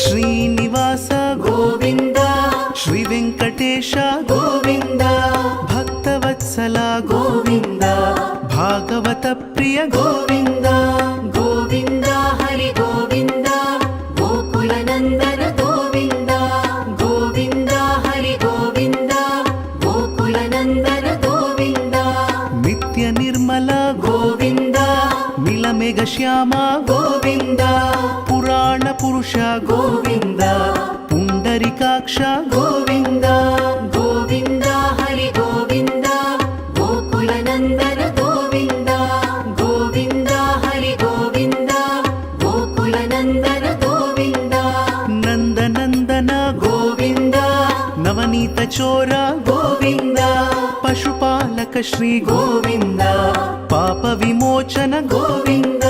ಶ್ರೀನಿವಾಸ ಗೋವಿಂದ ಶ್ರೀ ವೆಂಕಟೇಶ ಗೋವಿಂದ ಭಕ್ತವತ್ಸಲ ಗೋವಿಂದ ಭಾಗವತ ಪ್ರಿಯ ಗೋವಿಂದ ಗೋವಿಂದ ಹರಿ ಗೋವಿಂದ ಗೋಕುಲ ನಂದನ ಗೋವಿಂದ ಗೋವಿಂದ ಹರಿ ಗೋವಿಂದ ಗೋಕುಲ ನಂದನ ಗೋವಿಂದ ನಿತ್ಯ ನಿರ್ಮಲ ಗೋವಿಂದ ನೀಲಮೇಘ ಶ್ಯಾಮ ಗೋವಿಂದ ಪುರಾಣ ಪುರುಷ ಗೋವಿಂದ ಪುಂಡರಿಕಾಕ್ಷ ಗೋವಿಂದ ಗೋವಿಂದ ಹರಿ ಗೋವಿಂದ ಗೋಕುಲ ನಂದನ ಗೋವಿಂದ ಗೋವಿಂದ ಹರಿ ಗೋವಿಂದ ಗೋಕುಲ ನಂದನ ಗೋವಿಂದ ನಂದನಂದನ ಗೋವಿಂದ ನವನೀತ ಚೋರ ಗೋವಿಂದ ಪಶುಪಾಲಕ ಶ್ರೀ ಗೋವಿಂದ ಪಾಪ ವಿಮೋಚನ ಗೋವಿಂದ